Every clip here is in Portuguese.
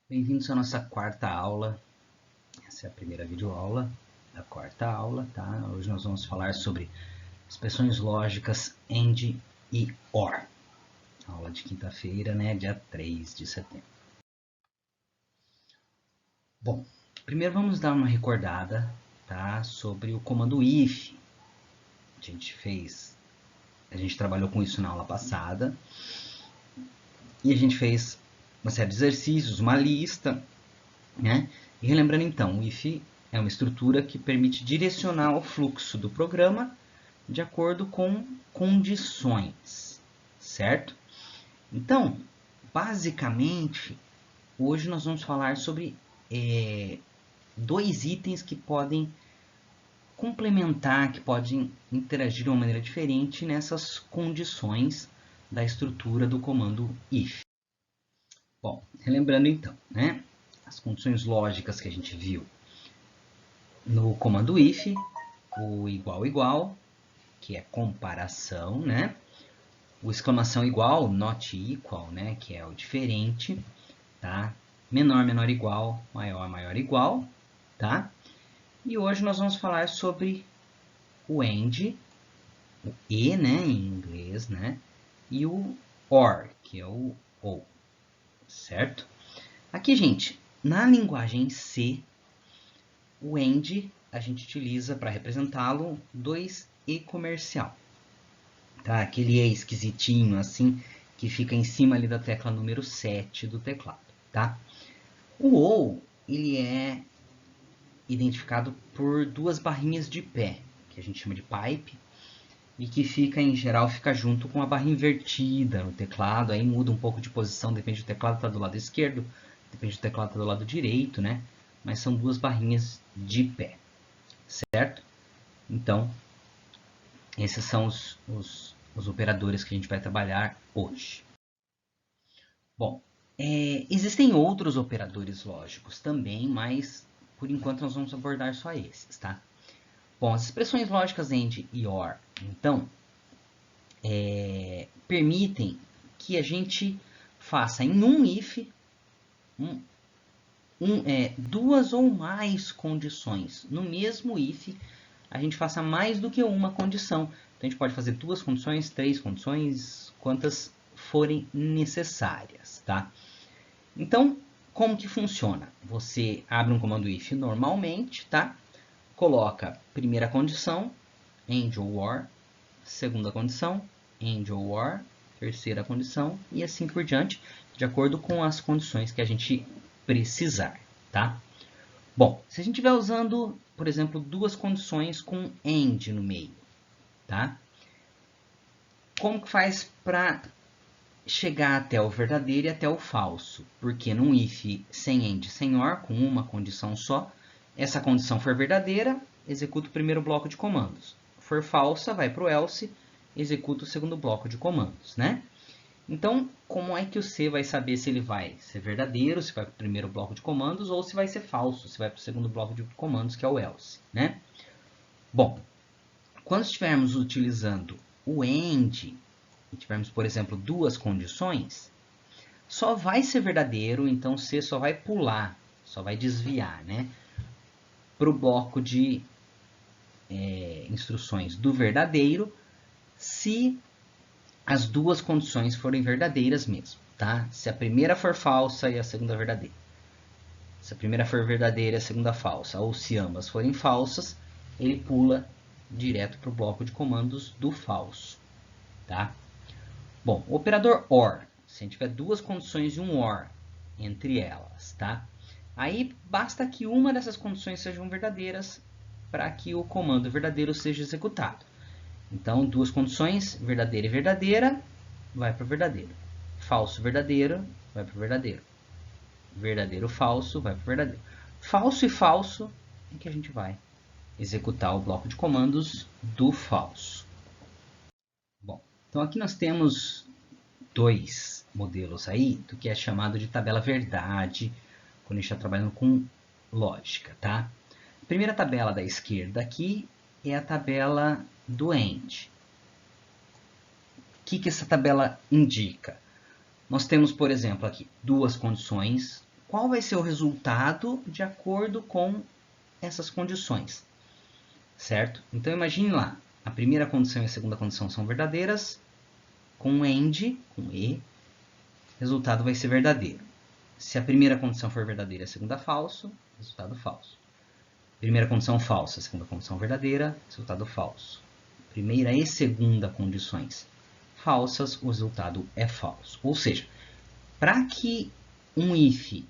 Bem-vindos à nossa quarta aula. Essa é a primeira videoaula da quarta aula, tá? Hoje nós vamos falar sobre expressões lógicas AND e OR. Aula de quinta-feira, né? Dia 3 de setembro. Bom, primeiro vamos dar uma recordada, tá? Sobre o comando IF. A gente trabalhou com isso na aula passada. E a gente fez uma série de exercícios, uma lista, né? E relembrando então, o IF é uma estrutura que permite direcionar o fluxo do programa de acordo com condições, certo? Então, basicamente, hoje nós vamos falar sobre dois itens que podem complementar, que podem interagir de uma maneira diferente nessas condições da estrutura do comando IF. Bom, relembrando então, né? As condições lógicas que a gente viu no comando IF, o igual, que é comparação, né? O exclamação igual, not equal, né? Que é o diferente, tá? Menor, igual, maior, igual, tá? E hoje nós vamos falar sobre o AND, o E, né? Em inglês, né? E o OR, que é o OU, certo? Aqui, gente, na linguagem C, o AND a gente utiliza para representá-lo 2E comercial. Tá? Aquele E esquisitinho assim que fica em cima ali da tecla número 7 do teclado. Tá? O OU ele é identificado por duas barrinhas de pé, que a gente chama de pipe, e que fica, em geral, fica junto com a barra invertida no teclado, aí muda um pouco de posição, depende do teclado está do lado esquerdo, depende do teclado está do lado direito, né? Mas são duas barrinhas de pé, certo? Então, esses são os operadores que a gente vai trabalhar hoje. Bom, existem outros operadores lógicos também, mas por enquanto nós vamos abordar só esses, tá? Bom, as expressões lógicas AND e OR, então, permitem que a gente faça em um IF duas ou mais condições. No mesmo IF, a gente faça mais do que uma condição. Então, a gente pode fazer duas condições, três condições, quantas forem necessárias, tá? Então, como que funciona? Você abre um comando if normalmente, tá? Coloca primeira condição, AND ou OR, segunda condição, AND ou OR, terceira condição e assim por diante, de acordo com as condições que a gente precisar, tá? Bom, se a gente estiver usando, por exemplo, duas condições com AND no meio, tá? Como que faz para chegar até o verdadeiro e até o falso? Porque num if sem AND, sem OR, com uma condição só, essa condição for verdadeira, executa o primeiro bloco de comandos. For falsa, vai para o else, executa o segundo bloco de comandos, né? Então, como é que o C vai saber se ele vai ser verdadeiro, se vai para o primeiro bloco de comandos, ou se vai ser falso, se vai para o segundo bloco de comandos, que é o else, né? Bom, quando estivermos utilizando o AND, e tivermos, por exemplo, duas condições, só vai ser verdadeiro, então C só vai pular, só vai desviar, né? Para o bloco de instruções do verdadeiro, se as duas condições forem verdadeiras mesmo, tá? Se a primeira for falsa e a segunda verdadeira. Se a primeira for verdadeira e a segunda falsa, ou se ambas forem falsas, ele pula direto para o bloco de comandos do falso, tá? Bom, o operador OR, se a gente tiver duas condições e um OR entre elas, tá? Aí basta que uma dessas condições sejam verdadeiras para que o comando verdadeiro seja executado. Então, duas condições, verdadeira e verdadeira, vai para o verdadeiro. Falso, verdadeiro, vai para o verdadeiro. Verdadeiro, falso, vai para o verdadeiro. Falso e falso é que a gente vai executar o bloco de comandos do falso. Bom, então aqui nós temos dois modelos aí do que é chamado de tabela verdade, quando a gente está trabalhando com lógica, tá? A primeira tabela da esquerda aqui é a tabela do AND. O que essa tabela indica? Nós temos, por exemplo, aqui duas condições qual vai ser o resultado de acordo com essas condições, certo? Então, imagine lá, a primeira condição e a segunda condição são verdadeiras, com AND, com E, o resultado vai ser verdadeiro. Se a primeira condição for verdadeira e a segunda falso, resultado falso. Primeira condição falsa, segunda condição verdadeira, resultado falso. Primeira e segunda condições falsas, o resultado é falso. Ou seja, para que um if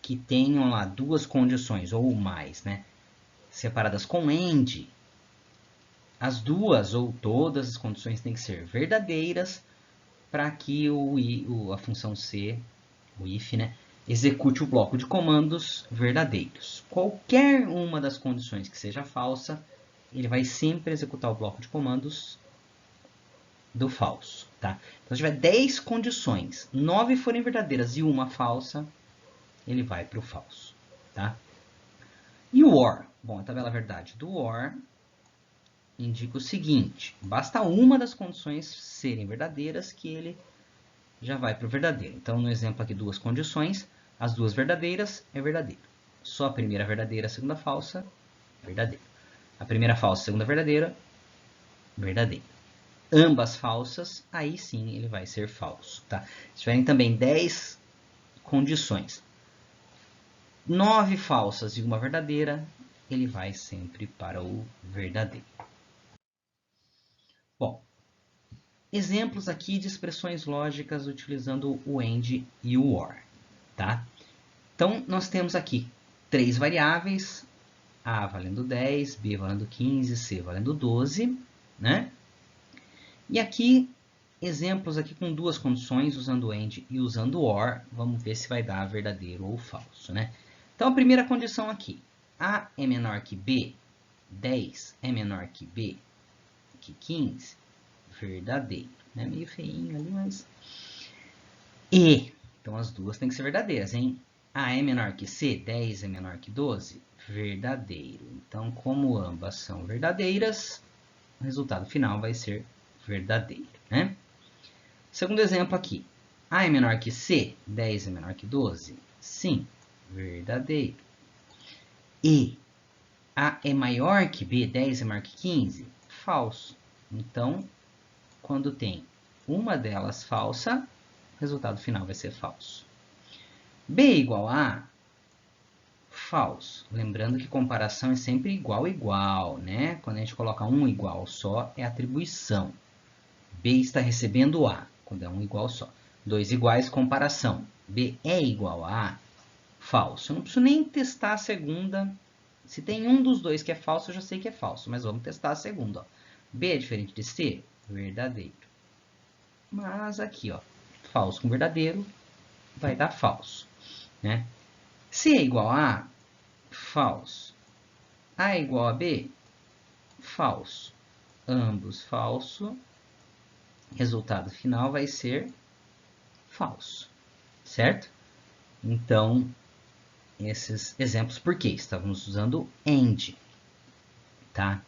que tenham lá duas condições ou mais, né, separadas com AND, as duas ou todas as condições têm que ser verdadeiras para que a função C, o if, né, execute o bloco de comandos verdadeiros. Qualquer uma das condições que seja falsa, ele vai sempre executar o bloco de comandos do falso. Tá? Então, se tiver 10 condições, 9 forem verdadeiras e uma falsa, ele vai para o falso. Tá? E o OR? Bom, a tabela verdade do OR indica o seguinte, basta uma das condições serem verdadeiras que ele já vai para o verdadeiro. Então, no exemplo aqui, duas condições, as duas verdadeiras é verdadeiro. Só a primeira verdadeira, a segunda falsa, verdadeiro. A primeira falsa, a segunda verdadeira, verdadeiro. Ambas falsas, aí sim ele vai ser falso. Tá? Se tiverem também 10 condições, 9 falsas e uma verdadeira, ele vai sempre para o verdadeiro. Bom, exemplos aqui de expressões lógicas utilizando o AND e o OR. Tá? Então, nós temos aqui 3 variáveis, A valendo 10, B valendo 15, C valendo 12, né? E aqui, exemplos aqui com duas condições, usando AND e usando OR, vamos ver se vai dar verdadeiro ou falso, né? Então, a primeira condição aqui, A é menor que B, 10 é menor que B, que 15, verdadeiro, né? Meio feinho ali, mas... E, então as duas têm que ser verdadeiras, hein? A é menor que C, 10 é menor que 12, verdadeiro. Então, como ambas são verdadeiras, o resultado final vai ser verdadeiro, né? Segundo exemplo aqui. A é menor que C, 10 é menor que 12, sim, verdadeiro. E A é maior que B, 10 é maior que 15, falso. Então, quando tem uma delas falsa, o resultado final vai ser falso. B igual a A, falso. Lembrando que comparação é sempre igual, né? Quando a gente coloca um igual só, é atribuição. B está recebendo A, quando é um igual só. Dois iguais, comparação. B é igual a A, falso. Eu não preciso nem testar a segunda. Se tem um dos dois que é falso, eu já sei que é falso. Mas vamos testar a segunda. Ó. B é diferente de C? Verdadeiro. Mas aqui, ó, falso com verdadeiro, vai dar falso. Né? C é igual a A? Falso. A é igual a B? Falso. Ambos falso. Resultado final vai ser falso. Certo? Então, esses exemplos, por quê? Estávamos usando AND. Tá?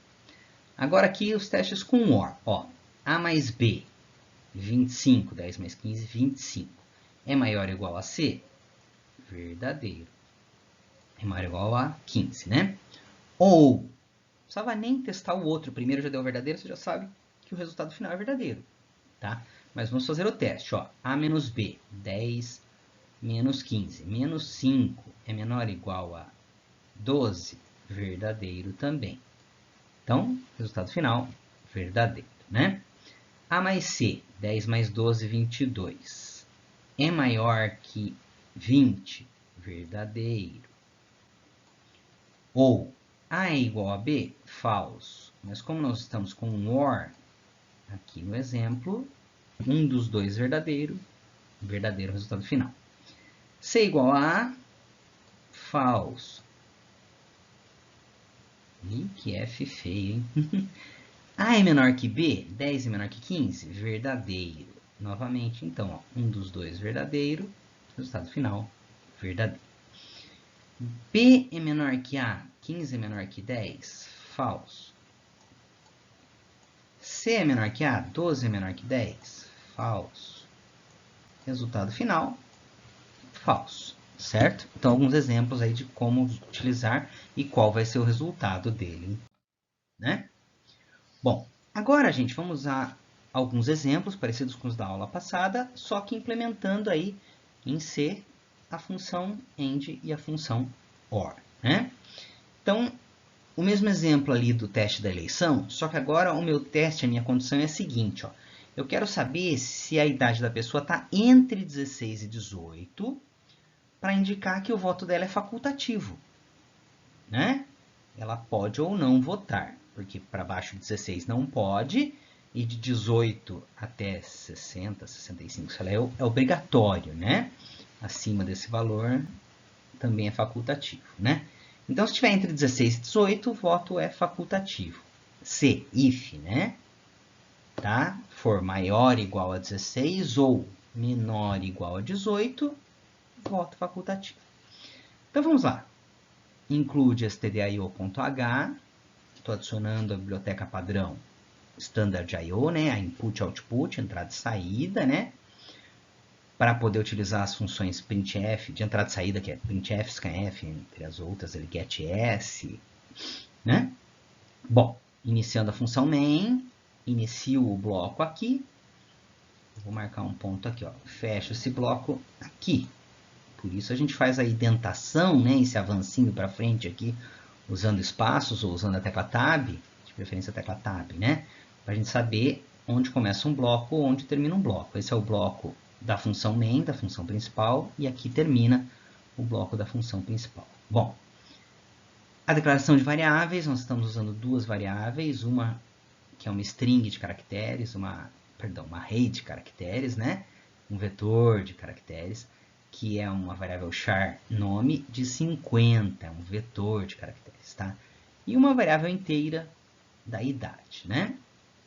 Agora aqui os testes com OR. Ó, A mais B, 25, 10 mais 15, 25. É maior ou igual a C? Verdadeiro. É maior ou igual a 15, né? Ou, não precisava nem testar o outro. Primeiro já deu verdadeiro, você já sabe que o resultado final é verdadeiro. Tá? Mas vamos fazer o teste. Ó. A menos B, 10 menos 15. Menos 5 é menor ou igual a 12? Verdadeiro também. Então, resultado final, verdadeiro, né? A mais C, 10 mais 12, 22. É maior que 20? Verdadeiro. Ou, A é igual a B? Falso. Mas como nós estamos com um OR, aqui no exemplo, um dos dois verdadeiro resultado final. C igual a A? Falso. Ih, que F feio, hein? A é menor que B? 10 é menor que 15? Verdadeiro. Novamente, então, ó, um dos dois verdadeiro. Resultado final, verdadeiro. B é menor que A? 15 é menor que 10? Falso. C é menor que A? 12 é menor que 10? Falso. Resultado final, falso. certo? Então, alguns exemplos aí de como utilizar e qual vai ser o resultado dele, né? Bom, agora, gente, vamos a alguns exemplos parecidos com os da aula passada, só que implementando aí em C a função AND e a função OR, né? Então, o mesmo exemplo ali do teste da eleição, só que agora o meu teste, a minha condição é a seguinte, ó. Eu quero saber se a idade da pessoa está entre 16 e 18 para indicar que o voto dela é facultativo, né? Ela pode ou não votar, porque para baixo de 16 não pode, e de 18 até 60, 65, sei lá, é obrigatório, né? Acima desse valor também é facultativo, né? Então, se estiver entre 16 e 18, o voto é facultativo. Se, if, né? Tá? For maior ou igual a 16 ou menor ou igual a 18, voto facultativo. Então, vamos lá. Include stdio.h, estou adicionando a biblioteca padrão standard IO, né? A input, output, entrada e saída, né? Para poder utilizar as funções printf, de entrada e saída, que é printf, scanf, entre as outras, ele getS, né? Bom, iniciando a função main, inicio o bloco aqui, vou marcar um ponto aqui, ó, fecho esse bloco aqui. Por isso a gente faz a indentação, né, esse avancinho para frente aqui, usando espaços ou usando a tecla Tab, de preferência a tecla Tab, né? Para a gente saber onde começa um bloco ou onde termina um bloco. Esse é o bloco da função main, da função principal, e aqui termina o bloco da função principal. Bom, a declaração de variáveis, nós estamos usando duas variáveis, uma que é uma string de caracteres, uma array de caracteres, né? Um vetor de caracteres, que é uma variável char nome de 50, é um vetor de caracteres, tá? E uma variável inteira da idade, né?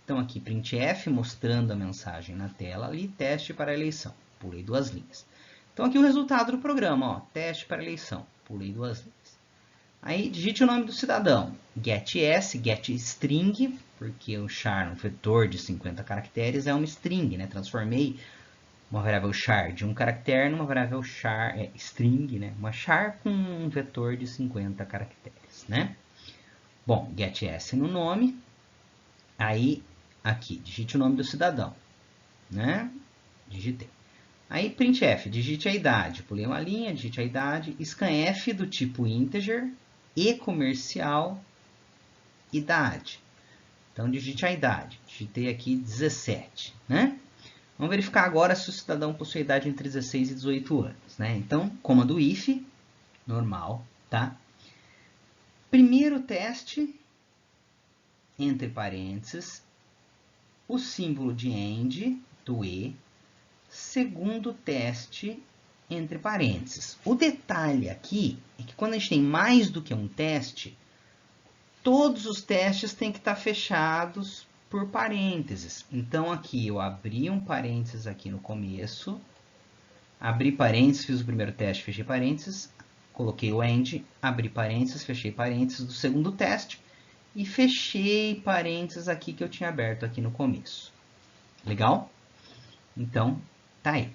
Então aqui printf mostrando a mensagem na tela ali, teste para a eleição, pulei duas linhas. Então aqui o resultado do programa, ó, teste para a eleição, pulei duas linhas. Aí digite o nome do cidadão, getS, getString, porque o char, um vetor de 50 caracteres, é uma string, né? Transformei uma variável char de um caractere numa variável char, string, né? Uma char com um vetor de 50 caracteres, né? Bom, getS no nome, aí aqui, digite o nome do cidadão, né? Digitei. Aí printf, digite a idade, pulei uma linha, digite a idade, scanf do tipo integer, e comercial, idade. Então, digite a idade. Digitei aqui 17, né? Vamos verificar agora se o cidadão possui idade entre 16 e 18 anos, né? Então, comando if, normal, tá? Primeiro teste, entre parênteses, o símbolo de AND, do E. Segundo teste, entre parênteses. O detalhe aqui é que quando a gente tem mais do que um teste, todos os testes têm que estar fechados por parênteses. Então, aqui eu abri um parênteses aqui no começo, abri parênteses, fiz o primeiro teste, fechei parênteses, coloquei o AND, abri parênteses, fechei parênteses do segundo teste e fechei parênteses aqui que eu tinha aberto aqui no começo. Legal? Então, tá aí.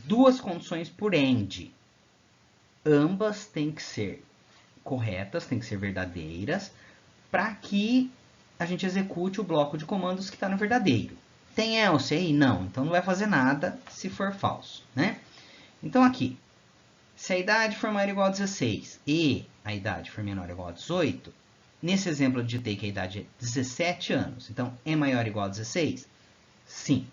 Duas condições por AND. Ambas têm que ser corretas, têm que ser verdadeiras, para que a gente execute o bloco de comandos que está no verdadeiro. Tem else aí? Não. Então, não vai fazer nada se for falso, né? Então, aqui, se a idade for maior ou igual a 16 e a idade for menor ou igual a 18, nesse exemplo eu digitei que a idade é 17 anos. Então, é maior ou igual a 16? Sim.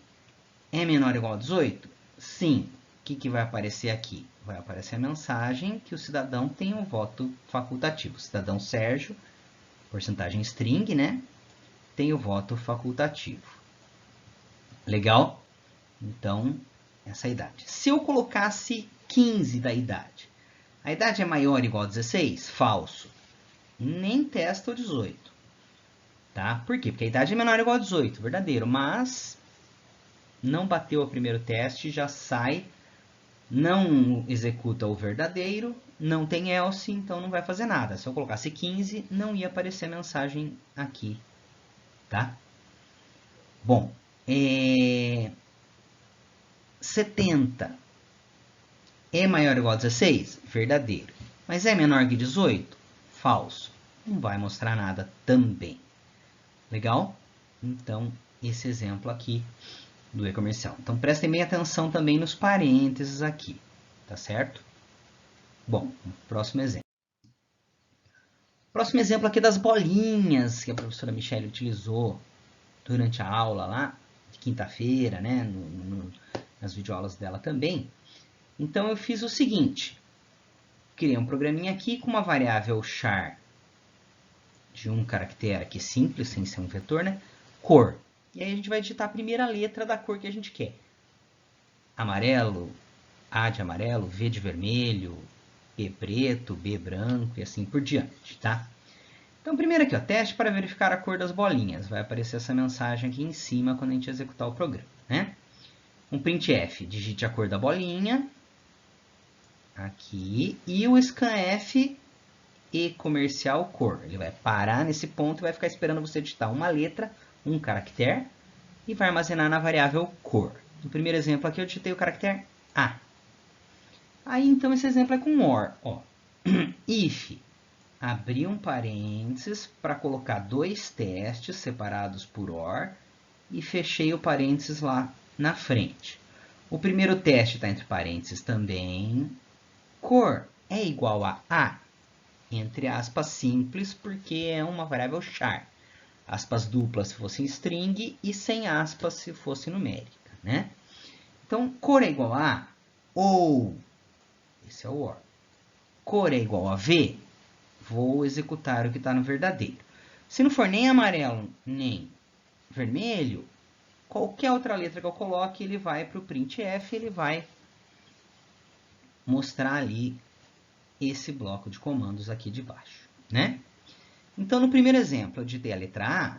É menor ou igual a 18? Sim. O que vai aparecer aqui? Vai aparecer a mensagem que o cidadão tem um voto facultativo. Cidadão Sérgio, porcentagem string, né? Tem o voto facultativo. Legal? Então, essa é a idade. Se eu colocasse 15 da idade, a idade é maior ou igual a 16? Falso. Nem testa o 18. Tá? Por quê? Porque a idade é menor ou igual a 18, verdadeiro. Mas não bateu o primeiro teste, já sai, não executa o verdadeiro, não tem else, então não vai fazer nada. Se eu colocasse 15, não ia aparecer a mensagem aqui. Tá? Bom, 70 é maior ou igual a 16? Verdadeiro. Mas é menor que 18? Falso. Não vai mostrar nada também. Legal? Então, esse exemplo aqui do e-comercial. Então, prestem bem atenção também nos parênteses aqui. Tá certo? Bom, próximo exemplo. Próximo exemplo aqui das bolinhas que a professora Michele utilizou durante a aula lá, de quinta-feira, né? Nas videoaulas dela também. Então, eu fiz o seguinte. Criei um programinha aqui com uma variável char de um caractere aqui simples, sem ser um vetor, né? Cor. E aí a gente vai digitar a primeira letra da cor que a gente quer. Amarelo, A de amarelo, V de vermelho, B preto, B branco e assim por diante, tá? Então, primeiro aqui, ó, teste para verificar a cor das bolinhas. Vai aparecer essa mensagem aqui em cima quando a gente executar o programa, né? Um printf, digite a cor da bolinha. Aqui. E o scanf e comercial cor. Ele vai parar nesse ponto e vai ficar esperando você digitar uma letra, um caractere, e vai armazenar na variável cor. No primeiro exemplo aqui eu digitei o caractere A. Aí então esse exemplo é com OR. Ó. If, abri um parênteses para colocar dois testes separados por OR e fechei o parênteses lá na frente. O primeiro teste está entre parênteses também. Cor é igual a A, entre aspas simples, porque é uma variável char. Aspas duplas se fosse string e sem aspas se fosse numérica, né? Então, cor é igual a ou, esse é o OR, cor é igual a V, vou executar o que está no verdadeiro. Se não for nem amarelo, nem vermelho, qualquer outra letra que eu coloque, ele vai para o printf, ele vai mostrar ali esse bloco de comandos aqui de baixo, né? Então, no primeiro exemplo, eu digitei a letra A,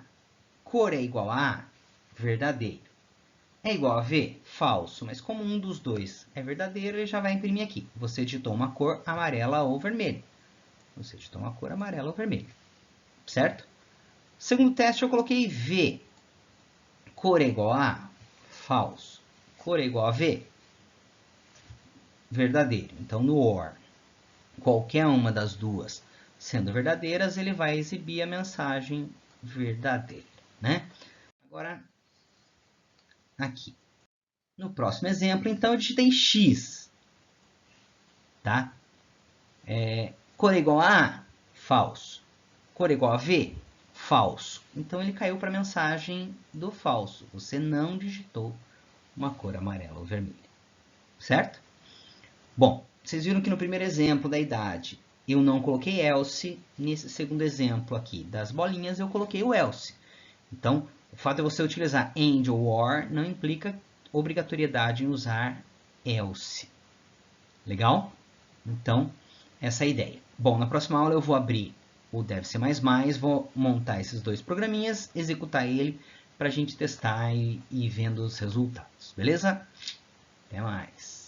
cor é igual a verdadeiro. É igual a V? Falso, mas como um dos dois é verdadeiro, ele já vai imprimir aqui. Você digitou uma cor amarela ou vermelha. Você digitou uma cor amarela ou vermelha. Certo? Segundo teste, eu coloquei V. Cor é igual a? Falso. Cor é igual a V? Verdadeiro. Então, no OR, qualquer uma das duas sendo verdadeiras, ele vai exibir a mensagem verdadeira, né? Agora, aqui. No próximo exemplo, então, eu digitei X. Tá? Cor é igual a A? Falso. Cor é igual a V? Falso. Então, ele caiu para a mensagem do falso. Você não digitou uma cor amarela ou vermelha. Certo? Bom, vocês viram que no primeiro exemplo da idade, eu não coloquei else. Nesse segundo exemplo aqui das bolinhas, eu coloquei o else. Então, o fato de você utilizar AND ou OR não implica obrigatoriedade em usar else. Legal? Então, essa é a ideia. Bom, na próxima aula eu vou abrir o Dev C++, vou montar esses dois programinhas, executar ele para a gente testar e ir vendo os resultados. Beleza? Até mais!